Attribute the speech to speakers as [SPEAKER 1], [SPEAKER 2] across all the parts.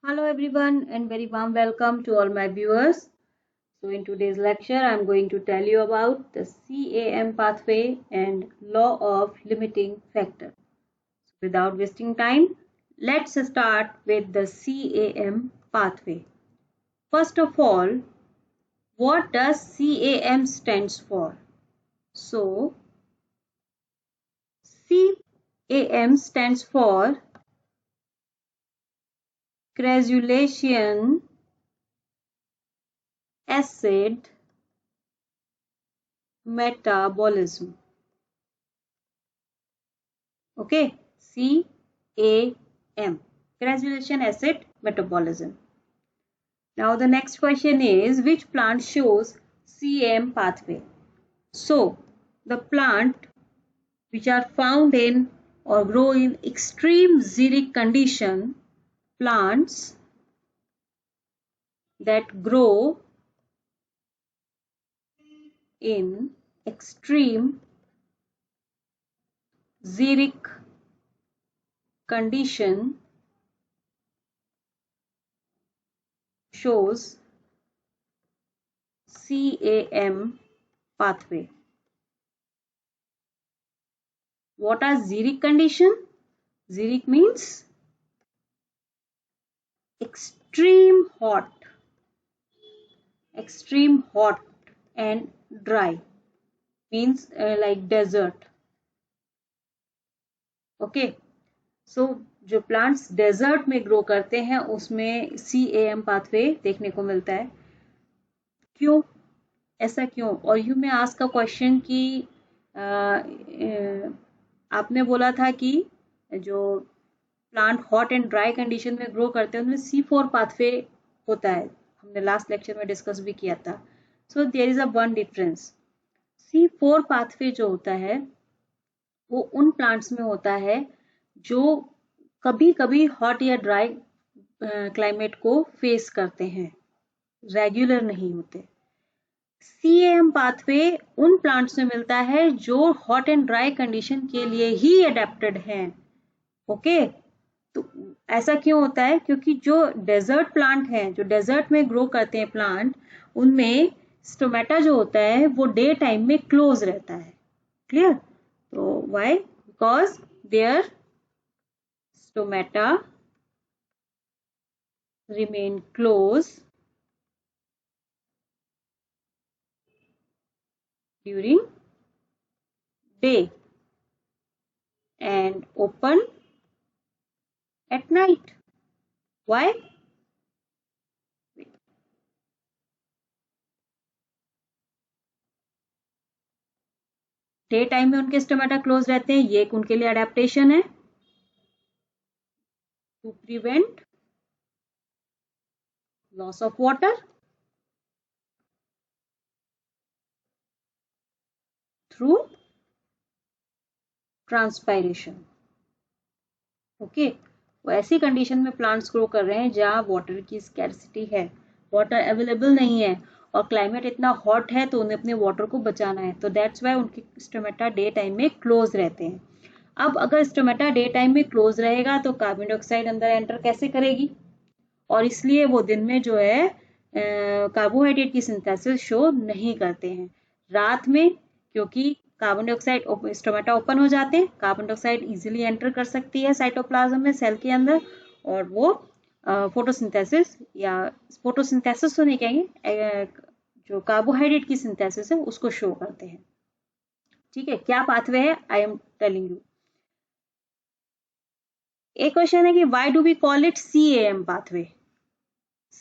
[SPEAKER 1] Hello everyone and very warm welcome to all my viewers. So in today's lecture I am going to tell you about the CAM pathway and law of limiting factor. So without wasting time, let's start with the CAM pathway. First of all, what does CAM stands for? So CAM stands for cressulation acid metabolism. Okay, CAM, cressulation acid metabolism. Now the next question is, which plant shows CAM pathway? So the plant which are found in or grow in extreme xeric condition, plants that grow in extreme xeric condition shows CAM pathway. What are xeric condition? Xeric means extreme hot and dry, means like desert. Okay so जो plants desert में grow करते हैं उसमें CAM pathway देखने को मिलता है. क्यों, ऐसा क्यों? और यू में आस्क का क्वेश्चन कि आपने बोला था कि जो plant hot and dry condition में ग्रो करते हैं उनमें C4 पाथवे होता है. हमने लास्ट लेक्चर में डिस्कस भी किया था. So there is a one difference. C4 pathway जो होता है वो उन प्लांट्स में होता है जो कभी कभी हॉट या ड्राई क्लाइमेट को फेस करते हैं, रेगुलर नहीं होते. CAM पाथवे उन प्लांट्स में मिलता है जो हॉट एंड ड्राई कंडीशन के लिए ही अडेप्टेड हैं. ओके तो ऐसा क्यों होता है? क्योंकि जो डेजर्ट प्लांट हैं, जो डेजर्ट में ग्रो करते हैं प्लांट, उनमें स्टोमेटा जो होता है वो डे टाइम में क्लोज रहता है. क्लियर? तो why? Because there stomata remain closed during day and open at night. Why? Day time में उनके स्टोमेटा क्लोज रहते हैं, ये उनके लिए अडेप्टेशन है to prevent loss of water through transpiration. Okay वो ऐसी कंडीशन में प्लांट्स ग्रो कर रहे हैं जहां वाटर की स्कैर्सिटी है, वाटर अवेलेबल नहीं है और क्लाइमेट इतना हॉट है तो उन्हें अपने वाटर को बचाना है. तो दैट्स वाई उनके स्टोमेटा डे टाइम में क्लोज रहते हैं. अब अगर स्टोमेटा डे टाइम में क्लोज रहेगा तो कार्बन डाइऑक्साइड अंदर एंटर कैसे करेगी? और इसलिए वो दिन में जो है कार्बोहाइड्रेट की सिंथेसिस शो नहीं करते हैं. रात में क्योंकि कार्बन डाइऑक्साइड स्टोमेटा ओपन हो जाते हैं, कार्बन डाइऑक्साइड इजीली एंटर कर सकती है साइटोप्लाज्म में, सेल के अंदर, और वो फोटोसिंथेसिस या फोटोसिंथेसिस तो नहीं कहेंगे, जो कार्बोहाइड्रेट की सिंथेसिस है उसको शो करते हैं. ठीक है, क्या पाथवे है? I am telling you. एक क्वेश्चन है कि why do we call it CAM pathway?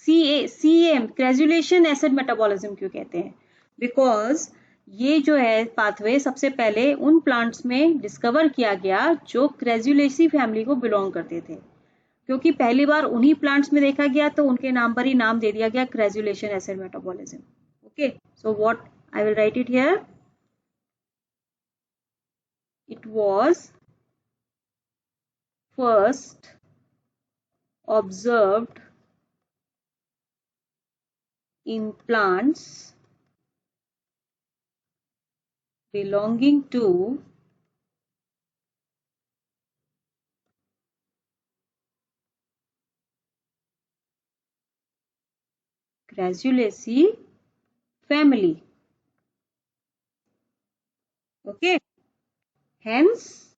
[SPEAKER 1] CAM crassulacean acid metabolism क्यों कहते हैं? बिकॉज ये जो है पाथवे सबसे पहले उन प्लांट्स में डिस्कवर किया गया जो क्रेजुलेसी फैमिली को बिलोंग करते थे. क्योंकि पहली बार उन्हीं प्लांट्स में देखा गया तो उनके नाम पर ही नाम दे दिया गया crassulacean acid metabolism. Okay so what I will write it here. It was first observed in plants belonging to Gracilaceae family. Okay, hence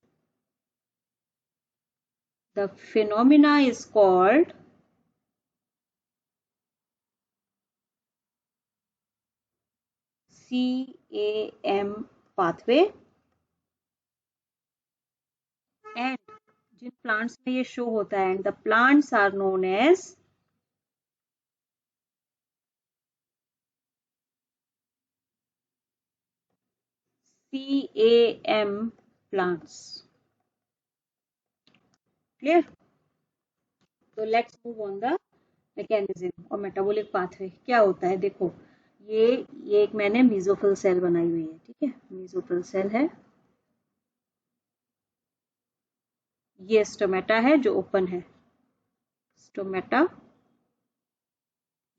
[SPEAKER 1] the phenomena is called CAM pathway, and जिन plants में ये show होता है, and the plants are known as CAM plants. Clear? So let's move on the mechanism और metabolic pathway. क्या होता है देखो, ये एक मैंने मेसोफिल सेल बनाई हुई है, ठीक है, मेसोफिल सेल है, ये स्टोमेटा है जो ओपन है, स्टोमेटा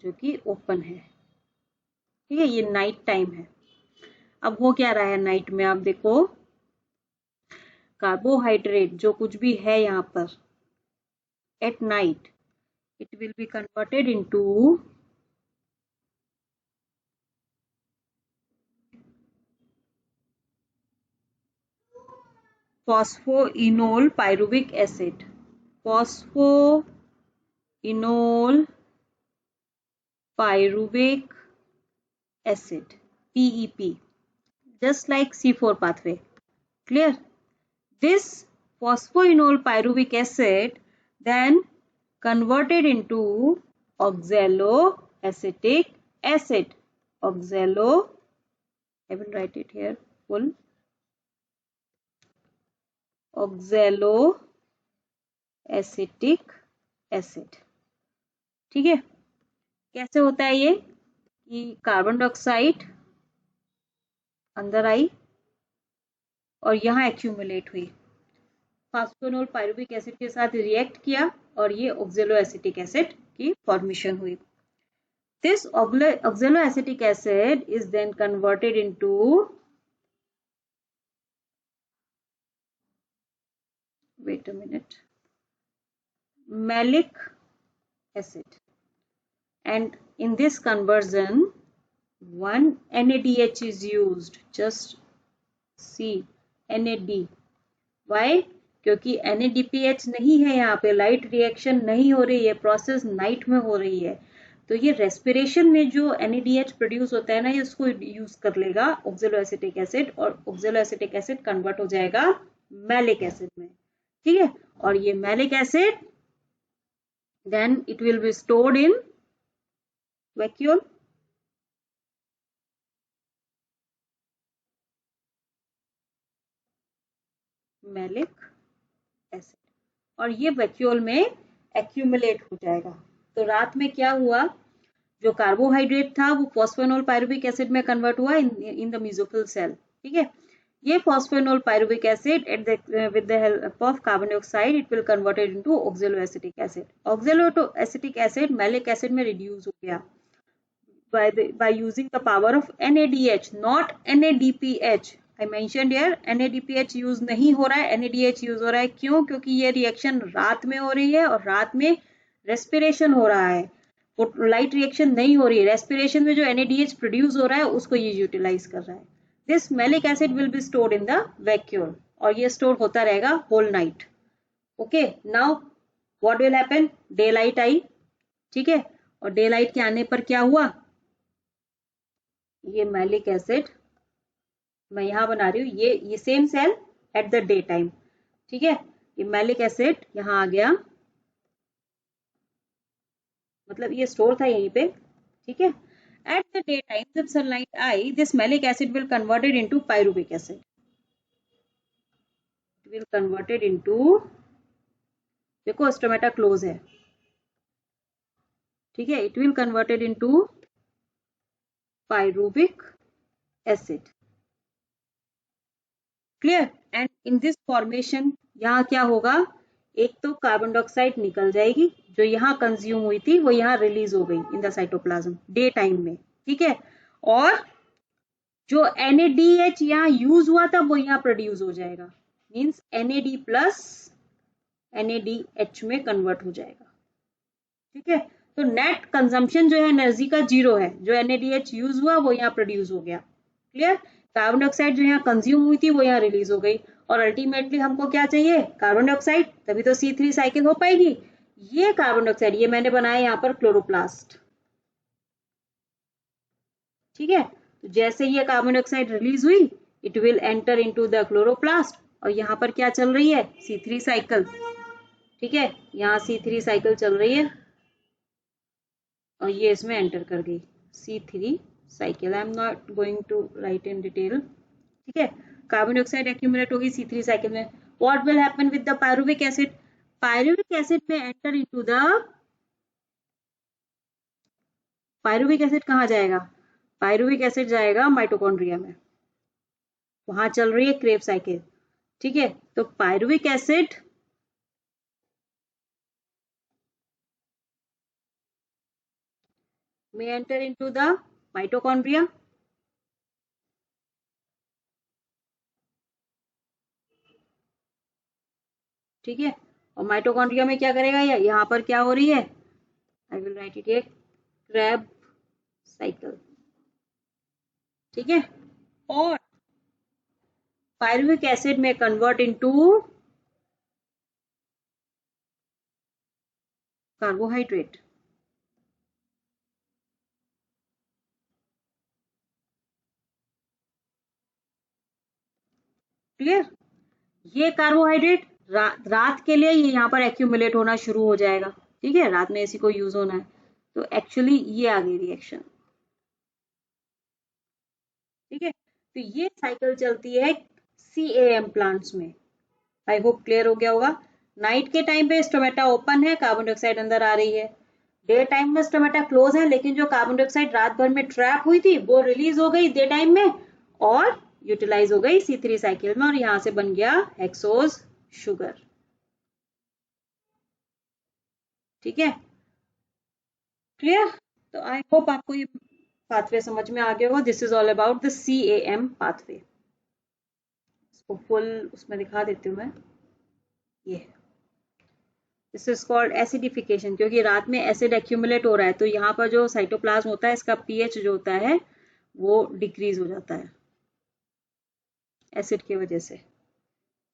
[SPEAKER 1] जो कि ओपन है, ठीक है, ये नाइट टाइम है. अब हो क्या रहा है नाइट में, आप देखो कार्बोहाइड्रेट जो कुछ भी है यहाँ पर at night it will be converted into phosphoenol pyruvic acid, phosphoenol pyruvic acid, PEP, just like C4 pathway. Clear? This phosphoenol pyruvic acid then converted into oxaloacetic acid. Oxalo, I will write it here full. Oxaloacetic acid. ठीक है, कैसे होता है ये कि carbon dioxide अंदर आई और यहाँ एक्यूमुलेट हुई, फास्फोनोल पायरुविक एसिड के साथ रिएक्ट किया और ये ऑक्सैलोएसिटिक एसिड की फॉर्मेशन हुई. This oxaloacetic acid is then converted into wait a minute malic acid, and in this conversion one NADH is used. Just see NAD. Why? क्योंकि NADPH नहीं है यहाँ पे, लाइट रिएक्शन नहीं हो रही है, प्रोसेस नाइट में हो रही है, तो ये रेस्पिरेशन में जो NADH प्रोड्यूस होता है ना, ये इसको यूज कर लेगा ऑक्सैलोएसिटिक एसिड, और ऑक्सैलोएसिटिक एसिड कन्वर्ट हो जाएगा मैलिक एसिड में, ठीक है, और ये malic acid then it will be stored in vacuole, malic acid, और ये वैक्यूल में एक्यूमुलेट हो जाएगा. तो रात में क्या हुआ, जो कार्बोहाइड्रेट था वो फॉस्फेनोल पायरुविक एसिड में कन्वर्ट हुआ इन द मेसोफिल सेल, ठीक है, ये phosphoenol pyruvic acid with the help of carbon dioxide it will converted into oxaloacetic acid. Oxaloacetic acid malic acid में रिड्यूस हो गया by using the power of NADH, not NADPH. I mentioned here NADPH use नहीं हो रहा है, NADH use हो रहा है. क्यों? क्योंकि ये रिएक्शन रात में हो रही है और रात में रेस्पिरेशन हो रहा है, लाइट रिएक्शन नहीं हो रही है. रेस्पिरेशन में जो NADH प्रोड्यूस हो रहा है उसको ये यूटिलाइज कर रहा है. This malic acid will be stored in the vacuole, और ये स्टोर होता रहेगा whole night. Okay, now what will happen, day light आई, ठीक है, और डे लाइट के आने पर क्या हुआ, ये मैलिक एसिड मैं यहां बना रही हूँ, ये same cell at the day time, ठीक है, ये मैलिक एसिड यहां आ गया, मतलब ये स्टोर था यहीं पे, ठीक है. एट द डे टाइम जब sunlight I, this malic acid will converted into pyruvic acid, it will converted into, देखो स्टोमेटा क्लोज है, ठीक है, it will converted into pyruvic acid. Clear? And in this formation यहाँ क्या होगा, एक तो कार्बन डाइऑक्साइड निकल जाएगी, जो यहाँ कंज्यूम हुई थी वो यहाँ रिलीज हो गई in the cytoplasm day time में, ठीक है, और जो NADH यहाँ यूज हुआ था वो यहाँ प्रोड्यूस हो जाएगा, मीन्स NAD प्लस NADH में कन्वर्ट हो जाएगा, ठीक है. तो नेट कंजम्पशन जो है एनर्जी का 0 है, जो NaDH यूज हुआ वो यहाँ प्रोड्यूस हो गया। क्लियर? कार्बन डाइऑक्साइड जो यहाँ कंज्यूम हुई थी वो यहाँ रिलीज हो गई, और अल्टीमेटली हमको क्या चाहिए? कार्बन डाइऑक्साइड, तभी तो C3 साइकिल हो पाएगी। ये कार्बन डाइऑक्साइड ये मैंने बनाया यहाँ पर क्लोरोप्लास्ट, ठीक है। तो जैसे ये कार्बन डाइऑक्साइड रिलीज हुई, it will enter into the chloroplast, और यहाँ पर क्या चल रही है? C3 साइकिल, ठीक है। यहाँ C3 साइकिल चल रही है और ये इसमें एंटर कर गई C3 cycle. I am not going to write in detail, ठीक है। कार्बन डाइऑक्साइड एक्यूमुलेट होगी C3 साइकिल में। What will happen with the pyruvic acid? Pyruvic acid में enter into the, pyruvic acid कहाँ जाएगा? पायरुविक एसिड जाएगा mitochondria में, वहां चल रही है क्रेब साइकिल, ठीक है। तो pyruvic acid may enter into the mitochondria, ठीक है। और माइटोकॉन्ड्रिया में क्या करेगा? यहाँ पर क्या हो रही है? आई will write it, Krebs cycle, ठीक है। और पायरुविक एसिड में कन्वर्ट इनटू कार्बोहाइड्रेट, क्लियर? ये कार्बोहाइड्रेट रात के लिए ये यहाँ पर एक्यूमुलेट होना शुरू हो जाएगा, ठीक है। रात में इसी को यूज होना है, तो एक्चुअली ये आ गई रिएक्शन, ठीक है। तो ये साइकिल चलती है CAM प्लांट्स में। आई होप क्लियर हो गया होगा। नाइट के टाइम पे स्टोमेटा ओपन है, कार्बन डाइऑक्साइड अंदर आ रही है। डे टाइम में स्टोमेटा क्लोज है, लेकिन जो कार्बन डाइऑक्साइड रात भर में ट्रैप हुई थी वो रिलीज हो गई डे टाइम में और यूटिलाइज हो गई C3 साइकिल में, और यहां से बन गया हेक्सोज शुगर, ठीक है। क्लियर? तो आई होप आपको ये पाथवे समझ में आ गया होगा। This is all about the CAM pathway. इसको फुल उसमें दिखा देती हूँ मैं। ये दिस इज कॉल्ड एसिडिफिकेशन, क्योंकि रात में एसिड एक्यूमुलेट हो रहा है, तो यहाँ पर जो साइटोप्लाज्म होता है इसका pH जो होता है वो डिक्रीज हो जाता है एसिड की वजह से,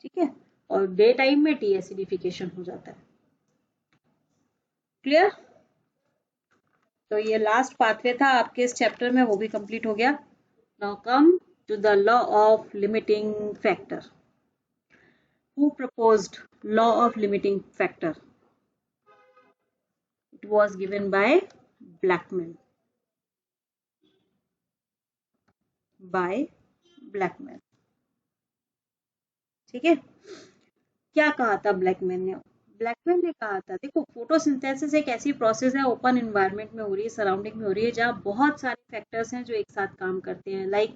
[SPEAKER 1] ठीक है। और डे टाइम में डी एसिडिफिकेशन हो जाता है। क्लियर? तो ये लास्ट पाथवे था आपके इस चैप्टर में, वो भी कंप्लीट हो गया। Now come to the law of limiting factor. Who proposed law of limiting factor? It was given by Blackman, ठीक है। क्या कहा था ब्लैकमैन ने? ब्लैकमैन ने कहा था, देखो फोटोसिंथेसिस एक ऐसी प्रोसेस है, ओपन एनवायरनमेंट में हो रही है, सराउंडिंग में हो रही है, जहाँ बहुत सारे फैक्टर्स हैं जो एक साथ काम करते हैं। लाइक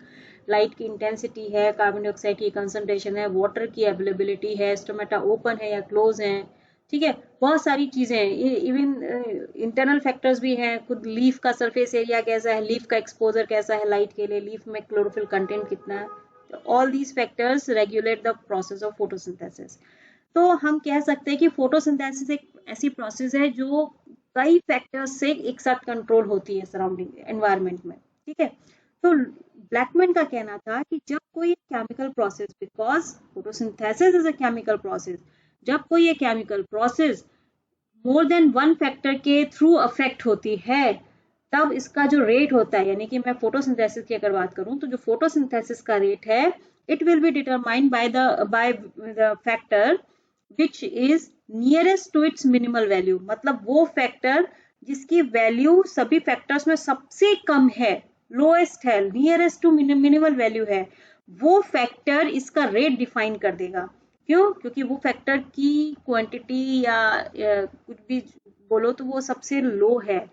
[SPEAKER 1] लाइट की इंटेंसिटी है, कार्बन डाइऑक्साइड की कंसंट्रेशन है, वाटर की अवेलेबिलिटी है, स्टोमेटा ओपन है या क्लोज है, ठीक है। बहुत सारी चीजें हैं, इवन इंटरनल फैक्टर्स भी हैं। खुद लीफ का सरफेस एरिया कैसा है, लीफ का एक्सपोजर कैसा है लाइट के लिए, लीफ में क्लोरोफिल कंटेंट कितना है, all these factors regulate the process of photosynthesis. तो हम कह सकते हैं कि फोटोसिंथेसिस एक ऐसी प्रोसेस है जो कई फैक्टर्स से एक साथ कंट्रोल होती है सराउंडिंग एनवायरनमेंट में, ठीक है। तो ब्लैकमैन का कहना था कि जब कोई chemical process, because photosynthesis is a chemical process, जब कोई ये chemical process more than one factor के थ्रू अफेक्ट होती है, तब इसका जो रेट होता है, यानी कि मैं फोटोसिंथेसिस की अगर बात करूं तो जो फोटोसिंथेसिस का रेट है, it will be determined by the factor which is nearest to its minimal value, मतलब वो फैक्टर जिसकी वैल्यू सभी फैक्टर्स में सबसे कम है, लोएस्ट है, नियरेस्ट टू मिनिमल वैल्यू है, वो फैक्टर इसका रेट डिफाइन कर देगा। क्यों? क्योंकि वो फैक्टर की क्वांटिटी या कुछ भी बोलो तो वो सबसे लो है।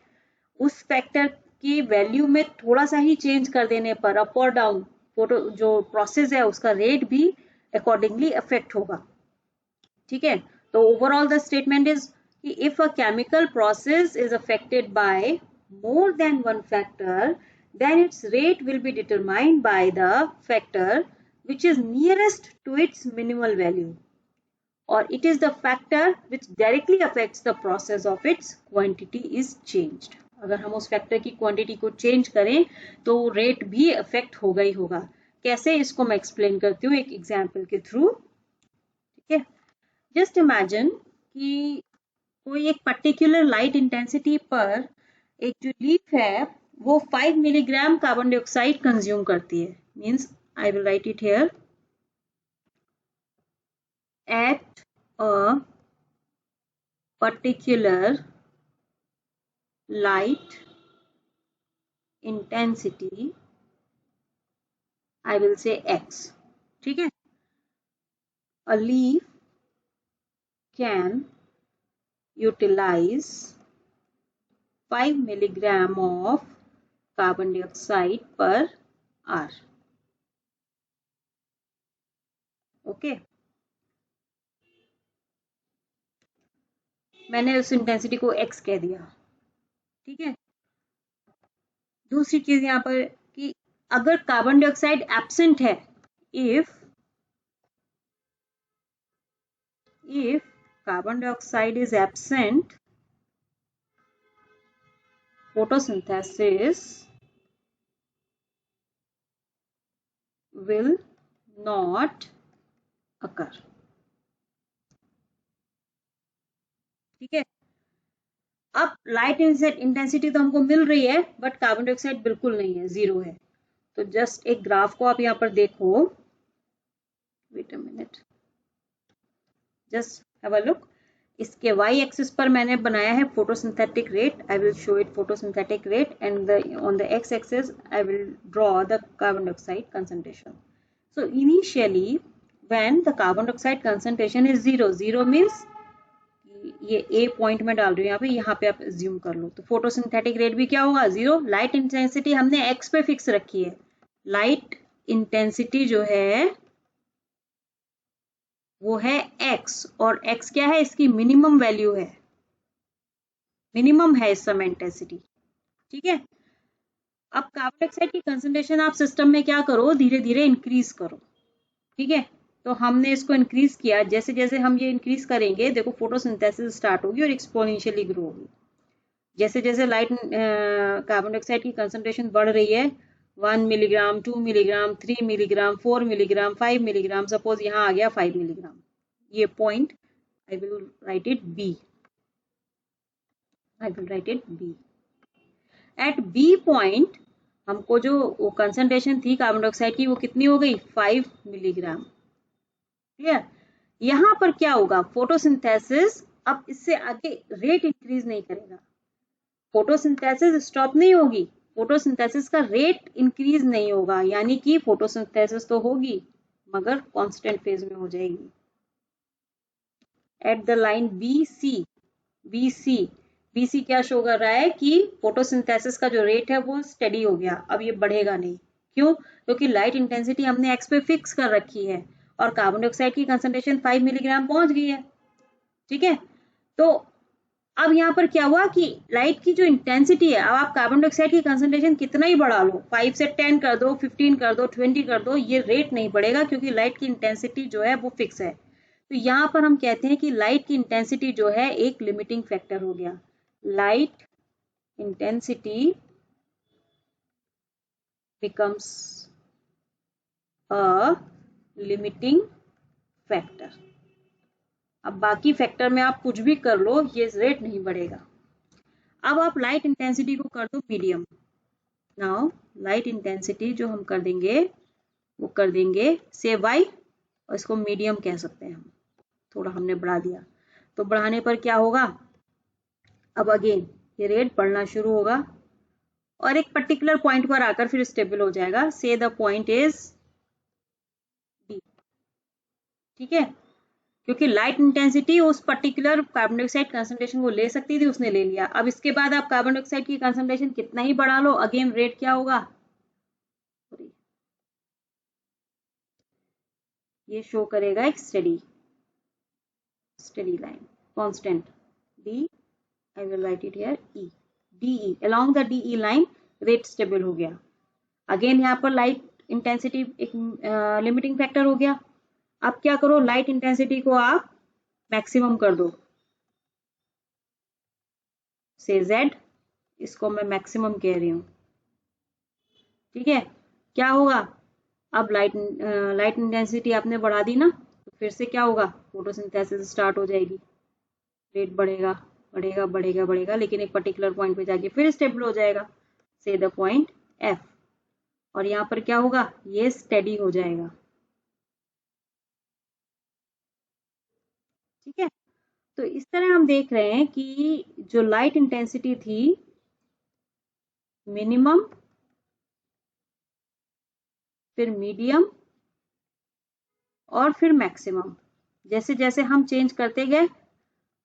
[SPEAKER 1] उस फैक्टर की वैल्यू में थोड़ा सा ही चेंज कर देने पर, अप और डाउन, फोटो जो प्रोसेस है उसका रेट भी अकॉर्डिंगली अफेक्ट होगा, ठीक है। तो ओवरऑल द स्टेटमेंट इज कि if a chemical process is affected by more than one factor, then its rate will be determined by the factor which is nearest to its minimal value, or it is the factor which directly affects the process of its quantity is changed. अगर हम उस factor की quantity को change करें तो rate भी affect होगा ही होगा. कैसे, इसको मैं एक्सप्लेन करती हूँ एक एग्जाम्पल के थ्रू. ठीक है, जस्ट इमेजिन कि कोई एक पर्टिकुलर लाइट इंटेंसिटी पर एक जो लीफ है वो 5 मिलीग्राम कार्बन डाइऑक्साइड कंज्यूम करती है. Means I will write it here, at a particular light intensity, I will say x. ठीक है, a leaf can utilize 5 milligram of carbon dioxide per hour. Okay. मैंने उस intensity को x कह दिया. ठीक है, दूसरी चीज यहाँ पर कि अगर कार्बन डाइऑक्साइड एब्सेंट है, if carbon dioxide is absent, photosynthesis will not occur. ठीक है, अब लाइट इंटेंसिटी तो हमको मिल रही है बट कार्बन डाइऑक्साइड बिल्कुल नहीं है, जीरो है. तो जस्ट एक ग्राफ को आप यहाँ पर देखो, wait a minute, just have a look. इसके y एक्सिस पर मैंने बनाया है photosynthetic rate. I will show it photosynthetic rate and on the x axis I will draw the carbon dioxide concentration. So initially when the carbon dioxide concentration is zero means ये A point में डाल रही हूँ यहाँ पे आप assume कर लो, तो फोटोसिंथेटिक रेट भी क्या होगा, जीरो. लाइट इंटेंसिटी हमने एक्स पे फिक्स रखी है. लाइट इंटेंसिटी जो है वो है एक्स, और एक्स क्या है, इसकी मिनिमम वैल्यू है, मिनिमम है इस समय इंटेंसिटी. ठीक है, अब कार्बन डाइऑक्साइड की कंसंट्रेशन आप सिस्टम में क्या करो, धीरे धीरे इंक्रीज करो. ठीक है, तो हमने इसको इंक्रीज किया. जैसे जैसे हम ये इंक्रीज करेंगे, देखो फोटोसिंथेसिस स्टार्ट होगी और एक्सपोनेंशियली ग्रो होगी. जैसे जैसे लाइट कार्बन डाइऑक्साइड की कंसंट्रेशन बढ़ रही है, 1 milligram, 2 milligram, 3 milligram, 4 milligram, 5 milligram, suppose यहाँ आ गया 5 मिलीग्राम. ये point I will write it B. I will write it B. At B point हमको जो कंसंट्रेशन थी कार्बन डाइऑक्साइड की वो कितनी हो गई, 5 मिलीग्राम. क्लियर. यहाँ पर क्या होगा, फोटोसिंथेसिस अब इससे आगे रेट इंक्रीज नहीं करेगा. फोटोसिंथेसिस स्टॉप नहीं होगी, फोटोसिंथेसिस का रेट इंक्रीज नहीं होगा. यानी कि फोटोसिंथेसिस तो होगी मगर कांस्टेंट फेज में हो जाएगी. At the line B C क्या शो कर रहा है कि फोटोसिंथेसिस का जो रेट है वो स्टेडी हो गया, अब ये बढ़ेगा नहीं. क्यों, क्योंकि लाइट इंटेंसिटी हमने एक्स पे फिक्स कर रखी है और कार्बन डाइऑक्साइड की कंसंट्रेशन 5 मिलीग्राम पहुंच गई है. ठीक है, तो अब यहाँ पर क्या हुआ कि लाइट की जो इंटेंसिटी है, अब आप कार्बन डाइऑक्साइड की कंसंट्रेशन कितना ही बढ़ा लो, 5 से 10 कर दो, 15 कर दो, 20 कर दो, ये रेट नहीं बढ़ेगा क्योंकि लाइट की इंटेंसिटी जो है वो फिक्स है. तो यहाँ पर हम कहते हैं कि लाइट की इंटेंसिटी जो है एक लिमिटिंग फैक्टर हो गया. Light intensity becomes a limiting factor. अब बाकी फैक्टर में आप कुछ भी कर लो, ये रेट नहीं बढ़ेगा. अब आप लाइट इंटेंसिटी को कर दो मीडियम. नाउ लाइट इंटेंसिटी जो हम कर देंगे वो कर देंगे से y, और इसको मीडियम कह सकते हैं हम. थोड़ा हमने बढ़ा दिया, तो बढ़ाने पर क्या होगा, अब अगेन ये रेट बढ़ना शुरू होगा और एक पर्टिकुलर पॉइंट पर आकर फिर स्टेबल हो जाएगा. से द पॉइंट इज डी. ठीक है, क्योंकि लाइट इंटेंसिटी उस पर्टिकुलर कार्बन डाइऑक्साइड कंसंट्रेशन को ले सकती थी, उसने ले लिया. अब इसके बाद आप कार्बन डाइऑक्साइड की कंसंट्रेशन कितना ही बढ़ा लो, अगेन रेट क्या होगा, ये शो करेगा एक steady line, constant D. I will write it here E. DE, along the DE line rate stable हो गया. अगेन यहाँ पर लाइट इंटेंसिटी एक लिमिटिंग फैक्टर हो गया. अब क्या करो, लाइट इंटेंसिटी को आप मैक्सिमम कर दो, से Z, इसको मैं मैक्सिमम कह रही हूँ, ठीक है। क्या होगा, अब लाइट इंटेंसिटी आपने बढ़ा दी ना, तो फिर से क्या होगा, फोटोसिंथेसिस स्टार्ट हो जाएगी, रेट बढ़ेगा बढ़ेगा बढ़ेगा बढ़ेगा, लेकिन एक पर्टिकुलर पॉइंट पे जाके फिर स्टेबल हो जाएगा, से द पॉइंट F, और यहाँ पर क्या होगा, ये स्टेडी हो जाएगा, ठीक है। तो इस तरह हम देख रहे हैं कि जो लाइट इंटेंसिटी थी, मिनिमम, फिर मीडियम, और फिर मैक्सिमम, जैसे जैसे हम चेंज करते गए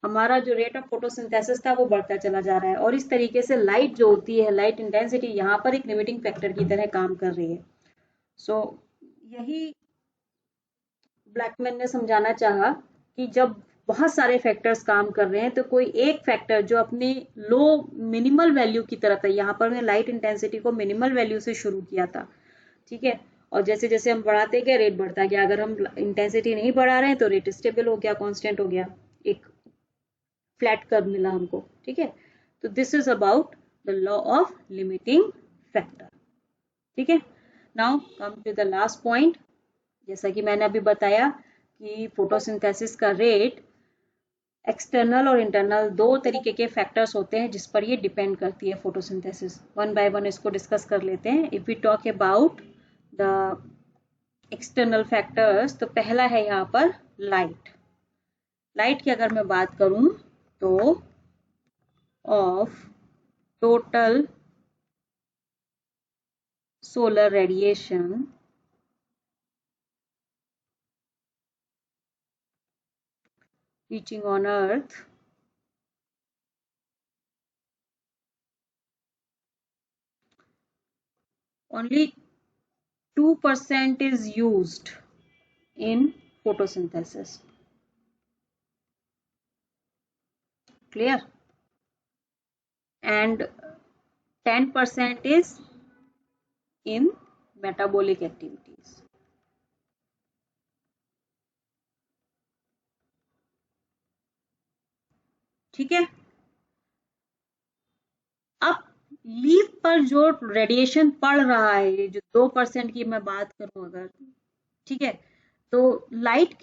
[SPEAKER 1] हमारा जो रेट ऑफ फोटोसिंथेसिस था वो बढ़ता चला जा रहा है, और इस तरीके से लाइट जो होती है, लाइट इंटेंसिटी यहाँ पर एक लिमिटिंग फैक्टर की तरह काम कर रही है। सो यही ब्लैकमैन ने समझाना चाहा कि जब बहुत सारे फैक्टर्स काम कर रहे हैं तो कोई एक फैक्टर जो अपने लो मिनिमल वैल्यू की तरफ है, यहाँ पर मैं लाइट इंटेंसिटी को मिनिमल वैल्यू से शुरू किया था, ठीक है, और जैसे जैसे हम बढ़ाते गए रेट बढ़ता गया, अगर हम इंटेंसिटी नहीं बढ़ा रहे हैं तो रेट स्टेबल हो गया, कांस्टेंट हो गया, एक फ्लैट कर्व मिला हमको, ठीक है। तो this is about the law of limiting factor, ठीक है। Now come to the last point, जैसा कि मैंने अभी बताया कि फोटोसिंथेसिस का रेट एक्सटर्नल और इंटरनल दो तरीके के फैक्टर्स होते हैं जिस पर ये डिपेंड करती है फोटोसिंथेसिस। वन बाय वन इसको डिस्कस कर लेते हैं। If we talk about the external factors, तो पहला है यहाँ पर लाइट। लाइट की अगर मैं बात करूं तो of total solar radiation reaching on earth, only 2% is used in photosynthesis. Clear? And 10% is in metabolic activities. ठीक है। अब लीफ पर जो रेडिएशन पड़ रहा है, जो 2% की मैं बात करूं अगर, ठीक है, तो लाइट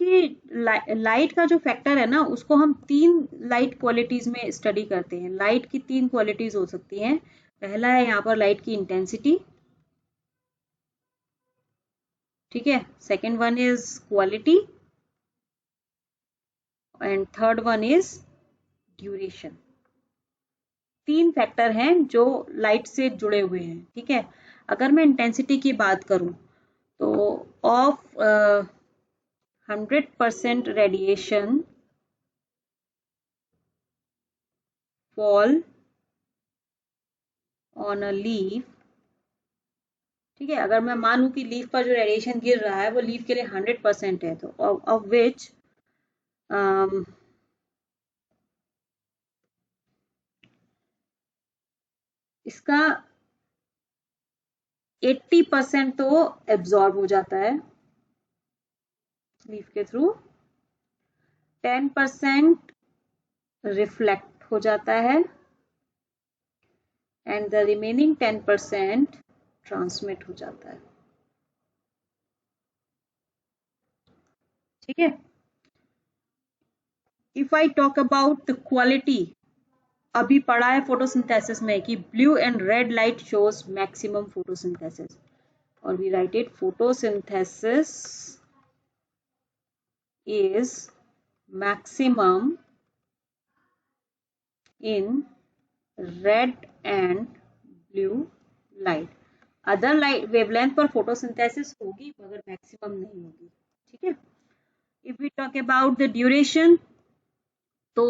[SPEAKER 1] का जो फैक्टर है ना, उसको हम तीन लाइट क्वालिटीज में स्टडी करते हैं। लाइट की तीन क्वालिटीज हो सकती हैं। पहला है यहाँ पर लाइट की इंटेंसिटी, ठीक है, second one is quality, and third one is duration. तीन फैक्टर हैं जो लाइट से जुड़े हुए हैं, ठीक है। अगर मैं इंटेंसिटी की बात करूं तो of 100% radiation fall on a leaf, ठीक है, अगर मैं मानूं कि लीफ पर जो रेडिएशन गिर रहा है वो लीफ के लिए 100% है, तो ऑफ विच इसका 80% तो एब्जॉर्ब हो जाता है लीफ के थ्रू, 10% रिफ्लेक्ट हो जाता है, एंड द रिमेनिंग 10% ट्रांसमिट हो जाता है, ठीक है। If I talk about the quality, अभी पढ़ा है फोटोसिंथेसिस में कि blue and red light shows maximum photosynthesis, और we write it, photosynthesis is maximum in red and blue light. Other light wavelength पर फोटोसिंथेसिस होगी मगर मैक्सिमम नहीं होगी, ठीक है। If we talk about the duration, तो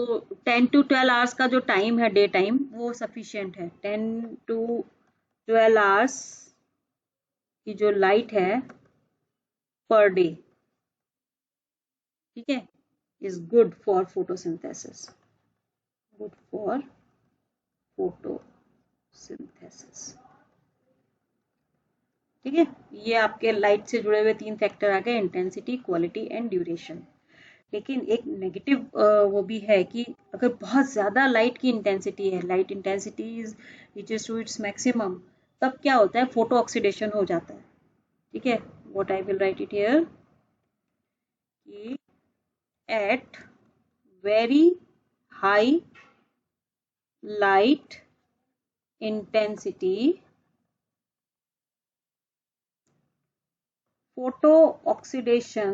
[SPEAKER 1] 10 to 12 आवर्स का जो टाइम है, डे टाइम, वो सफिशिएंट है। 10 to 12 आवर्स की जो लाइट है पर डे, ठीक है, is good for photosynthesis, good for photosynthesis, ठीक है। ये आपके लाइट से जुड़े हुए तीन फैक्टर आ गए, इंटेंसिटी, क्वालिटी एंड ड्यूरेशन। लेकिन एक नेगेटिव वो भी है कि अगर बहुत ज़्यादा लाइट की इंटेंसिटी है, light intensity is reaches to its maximum, तब क्या होता है, फोटो ऑक्सीडेशन हो जाता है। ठीक है, what I will write it here कि at very high light intensity photo oxidation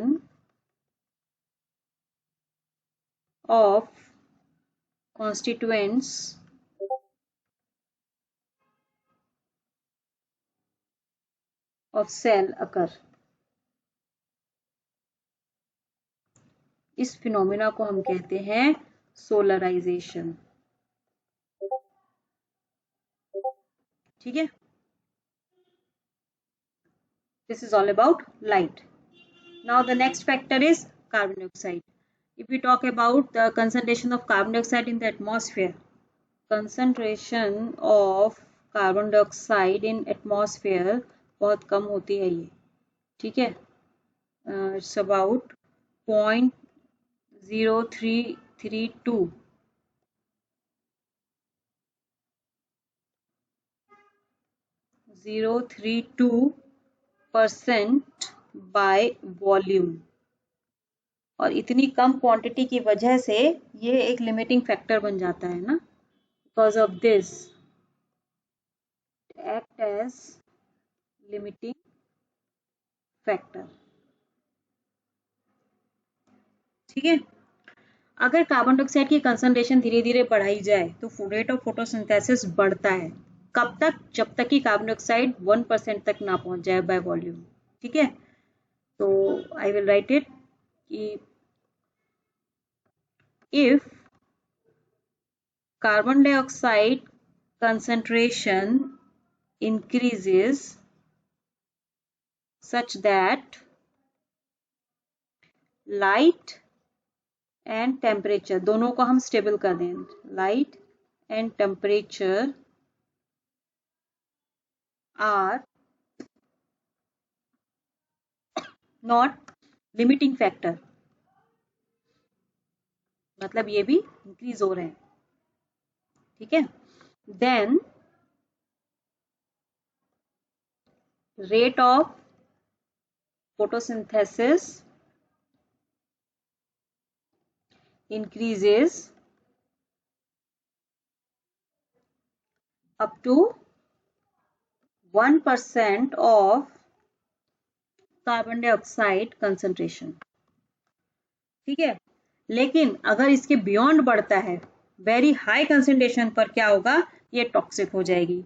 [SPEAKER 1] of constituents of cell occur। इस फिनोमिना को हम कहते हैं सोलराइजेशन। ठीक है, this is all about light. Now the next factor is carbon dioxide. If we talk about the concentration of carbon dioxide in the atmosphere, concentration of carbon dioxide in atmosphere बहुत कम होती है ये। ठीक है, it's about 0.0332 0.32% by volume. और इतनी कम quantity की वजह से ये एक लिमिटिंग फैक्टर बन जाता है ना, because of this act as limiting factor. ठीक है, अगर कार्बन डाइऑक्साइड की कंसंट्रेशन धीरे धीरे बढ़ाई जाए तो रेट ऑफ फोटोसिंथेसिस बढ़ता है। कब तक? जब तक कि कार्बन डाइऑक्साइड 1% तक ना पहुंच जाए बाय वॉल्यूम। ठीक है, तो आई विल राइट इट कि if carbon dioxide concentration increases such that light and temperature दोनों को हम स्टेबल कर दें, light and temperature are not limiting factor, मतलब ये भी इंक्रीज हो रहे हैं। ठीक है, then rate of photosynthesis increases up to 1% of carbon dioxide concentration. ठीक है, लेकिन अगर इसके बियॉन्ड बढ़ता है, वेरी हाई कंसंट्रेशन पर, क्या होगा, ये टॉक्सिक हो जाएगी।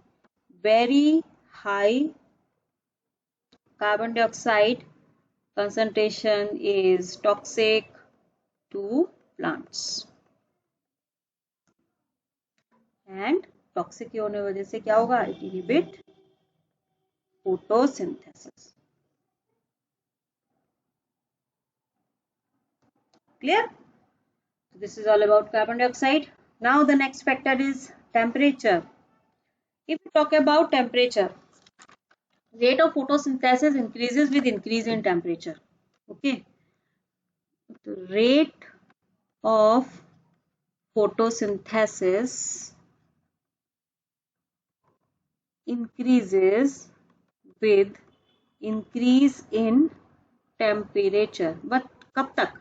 [SPEAKER 1] Very high carbon dioxide concentration is toxic to plants and toxic होने की वजह से क्या होगा, it inhibit photosynthesis। Clear? So this is all about carbon dioxide. Now the next factor is temperature. If we talk about temperature, rate of photosynthesis increases with increase in temperature. Okay, the rate of photosynthesis increases with increase in temperature, but कब तक?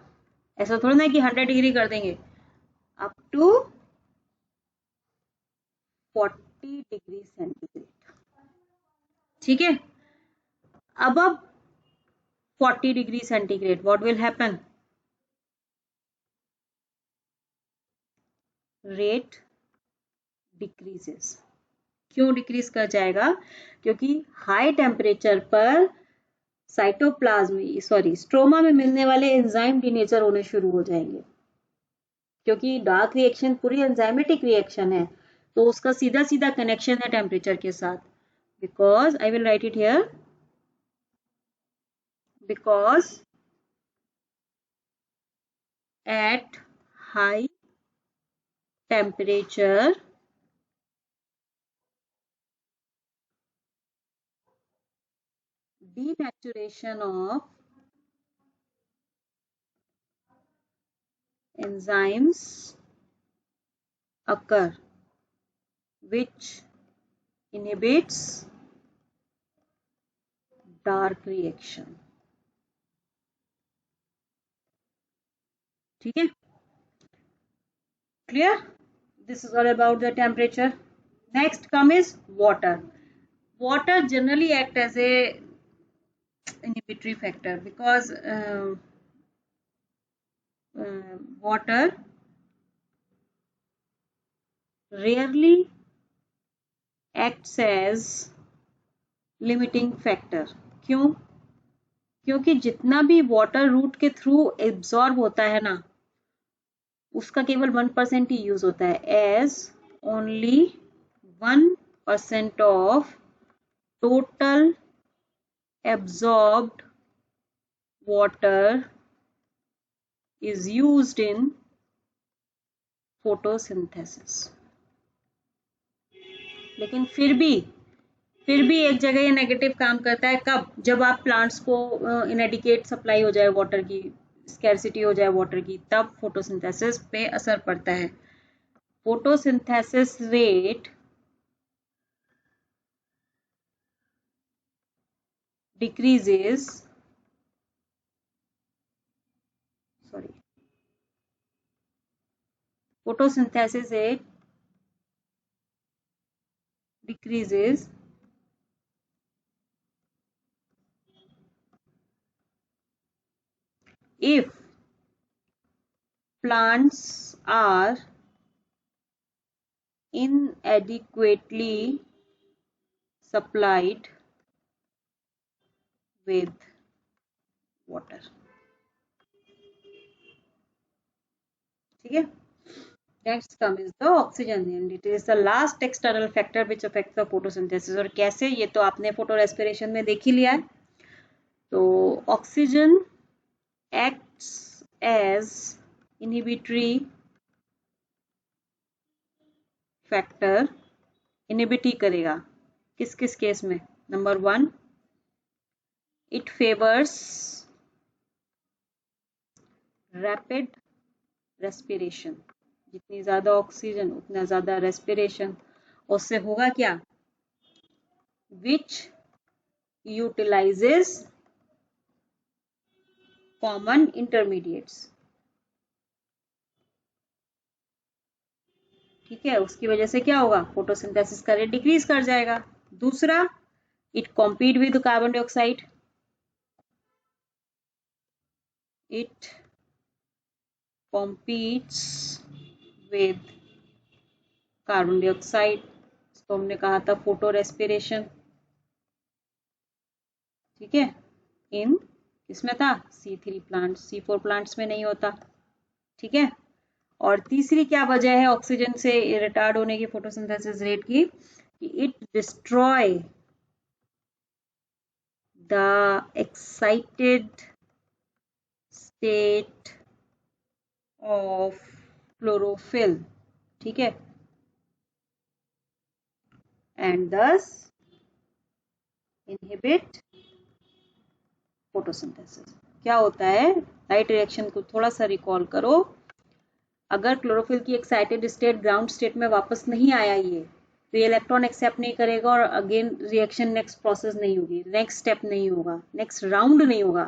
[SPEAKER 1] ऐसा थोड़ा ना कि 100 degree कर देंगे, up to 40 degree centigrade. ठीक है, अब 40 degree centigrade what will happen, rate decreases. क्यों डिक्रीज कर जाएगा? क्योंकि हाई टेम्परेचर पर साइटोप्लाज्म स्ट्रोमा में मिलने वाले एंजाइम डीनेचर होने शुरू हो जाएंगे, क्योंकि डार्क रिएक्शन पूरी एंजाइमेटिक रिएक्शन है, तो उसका सीधा सीधा कनेक्शन है टेम्परेचर के साथ। Because I will write it here, because at high temperature denaturation of enzymes occur which inhibits dark reaction. ठीक है, clear? This is all about the temperature. Next come is water. Water generally act as a inhibitory factor because water rarely acts as limiting factor. क्यों? क्योंकि जितना भी water root के through absorb होता है ना, उसका केवल 1% ही यूज होता है, as only 1% of total absorbed water is used in photosynthesis. लेकिन फिर भी एक जगह ये नेगेटिव काम करता है. कब? जब आप प्लांट्स को इनएडिक्वेट सप्लाई हो जाए वाटर की, स्कैरसिटी हो जाए वाटर की, तब फोटोसिंथेसिस पे असर पड़ता है. Photosynthesis rate decreases, photosynthesis rate decreases if plants are inadequately supplied with water. ठीक है. Next comes is the oxygen and it is the last external factor which affects the photosynthesis. और कैसे, ये तो आपने फोटो रेस्पिरेशन में देख ही लिया है. तो oxygen acts as inhibitory factor. Inhibit ही करेगा. किस किस केस में? Number 1, it favors rapid respiration. जितनी ज्यादा ऑक्सीजन उतना ज्यादा रेस्पिरेशन. उससे होगा क्या? which utilizes common intermediates. ठीक है, उसकी वजह से क्या होगा? फोटोसिंथेसिस का रेट डिक्रीज कर जाएगा. दूसरा, it compete with carbon dioxide. It competes with carbon dioxide. इसको हमने कहा था फोटो रेस्पिरेशन. ठीक है, इन किसमें था? C3 प्लांट, C4 प्लांट्स में नहीं होता. ठीक है. और तीसरी क्या वजह है ऑक्सीजन से रिटार्ड होने की फोटोसिंथेसिस रेट की? It destroy the excited state of chlorophyll. ठीक है, एंड दस इनहिबिट फोटोसिंथेसिस. क्या होता है? लाइट रिएक्शन को थोड़ा सा रिकॉल करो. अगर क्लोरोफिल की एक्साइटेड स्टेट ग्राउंड स्टेट में वापस नहीं आया ये, तो ये इलेक्ट्रॉन एक्सेप्ट नहीं करेगा और अगेन रिएक्शन नेक्स्ट प्रोसेस नहीं होगी, नेक्स्ट स्टेप नहीं होगा, नेक्स्ट राउंड नहीं होगा,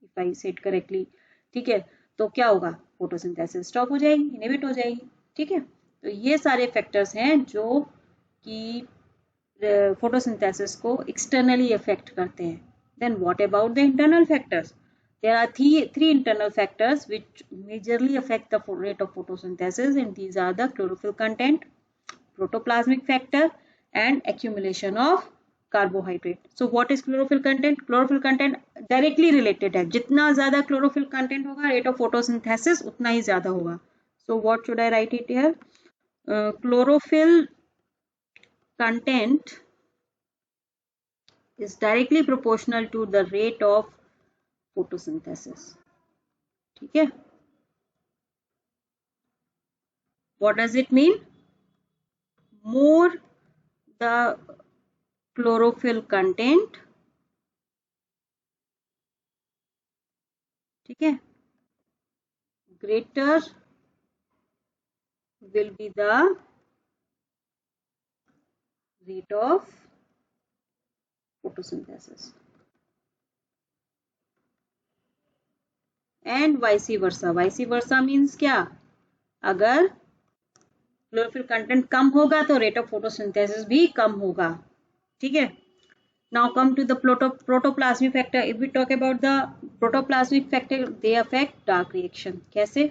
[SPEAKER 1] इफ आई सेड करेक्टली. ठीक है, तो क्या होगा? फोटोसिंथेसिस स्टॉप हो जाएगी, इनहिबिट हो जाएगी. ठीक है, तो ये सारे फैक्टर्स हैं जो कि फोटोसिंथेसिस को एक्सटर्नली अफेक्ट करते हैं. Then what about the internal factors? There are three internal factors which majorly affect the rate of photosynthesis, and these are the chlorophyll content, protoplasmic factor, and accumulation of carbohydrate. So what is chlorophyll content? Chlorophyll content directly related है. जितना ज़्यादा chlorophyll content होगा, rate of photosynthesis उतना ही ज़्यादा होगा. So what should I write it here? Chlorophyll content is directly proportional to the rate of photosynthesis. ठीक है. What does it mean? More the chlorophyll content, ठीक है, greater will be the rate of photosynthesis. And vice versa. Vice versa means क्या? अगर chlorophyll content कम होगा तो rate of photosynthesis भी कम होगा. ठीक है. Now come to the protoplasmic factor. If we talk about the protoplasmic factor, they affect dark reaction. कैसे?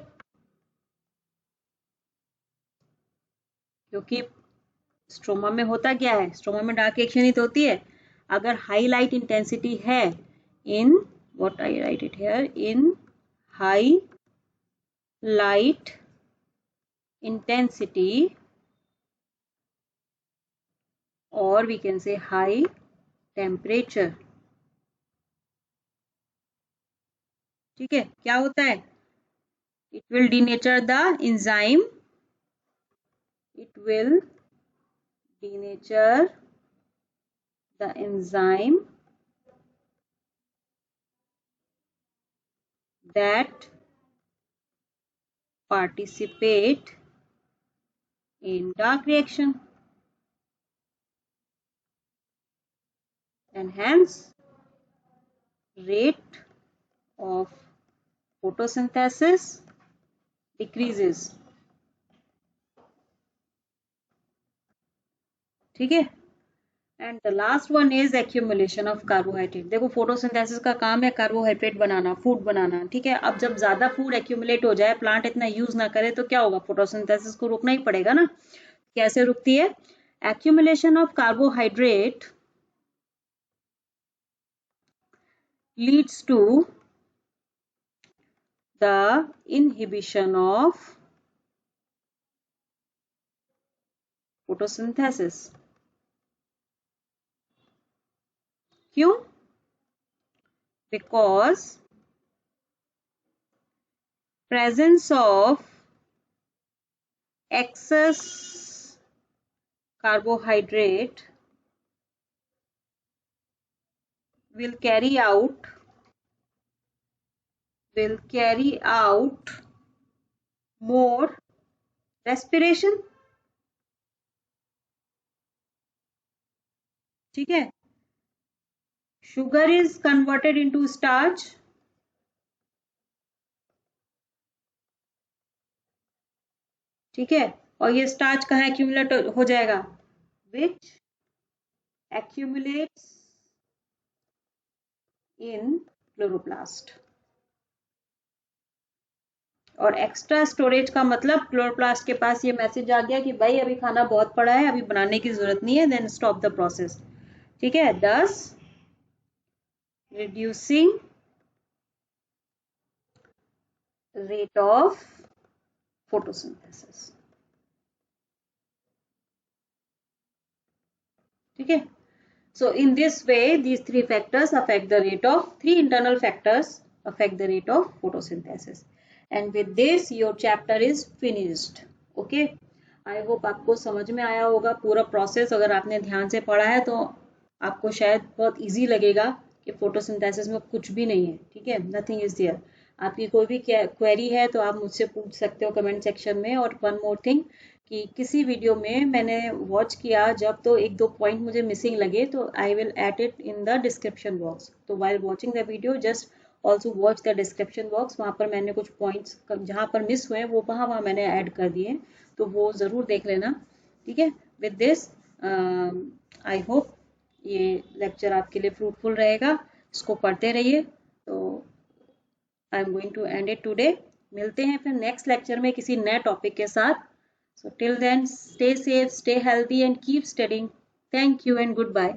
[SPEAKER 1] क्योंकि स्ट्रोमा में होता क्या है? स्ट्रोमा में डार्क रिएक्शन ही तो होती है. अगर हाई लाइट इंटेंसिटी है in what I right it here, in high light intensity, or we can say high temperature. ठीक है. क्या होता है? It will denature the enzyme. It will denature the enzyme that participate in dark reaction, and hence rate of photosynthesis decreases. ठीक है. And the last one is accumulation of carbohydrate. देखो photosynthesis का काम है कार्बोहाइड्रेट बनाना, food बनाना. ठीक है. अब जब ज्यादा फूड एक्यूमुलेट हो जाए, प्लांट इतना यूज ना करे तो क्या होगा? फोटोसिंथेसिस को रुकना ही पड़ेगा ना. कैसे रुकती है? Accumulation of carbohydrate leads to the inhibition of photosynthesis. क्यों? Because presence of excess carbohydrate will carry out more respiration. ठीक है. Sugar is converted into starch. ठीक है. और ये स्टार्च कहाँ एक्यूमुलेट हो जाएगा? Which accumulates in chloroplast. और एक्स्ट्रा स्टोरेज का मतलब क्लोरोप्लास्ट के पास ये मैसेज आ गया कि भाई अभी खाना बहुत पड़ा है, अभी बनाने की जरूरत नहीं है, देन स्टॉप द प्रोसेस. ठीक है. Thus reducing rate of photosynthesis. ठीक है. So in this way these three factors affect the rate of, three internal factors affect the rate of photosynthesis. And with this your chapter is finished. Okay. I hope आपको समझ में आया होगा पूरा process. अगर आपने ध्यान से पढ़ा है तो आपको शायद बहुत इजी लगेगा कि फोटोसिंथेसिस में कुछ भी नहीं है. ठीक है. Nothing is there. आपकी कोई भी क्वेरी है तो आप मुझसे पूछ सकते हो कमेंट सेक्शन में. और वन मोर थिंग कि किसी वीडियो में मैंने वॉच किया जब तो एक दो पॉइंट मुझे मिसिंग लगे तो I will add it in the description box. तो while watching the video just also watch the description box. वहाँ पर मैंने कुछ पॉइंट्स जहाँ पर मिस हुए वो वहाँ मैंने ऐड कर दिए, तो वो ज़रूर देख लेना. ठीक है. विद दिस आई होप ये लेक्चर आपके लिए फ्रूटफुल रहेगा. इसको पढ़ते रहिए. तो I am going to end it today. मिलते हैं फिर नेक्स्ट लेक्चर में किसी नए टॉपिक के साथ. So till then, stay safe, stay healthy and keep studying. Thank you and goodbye.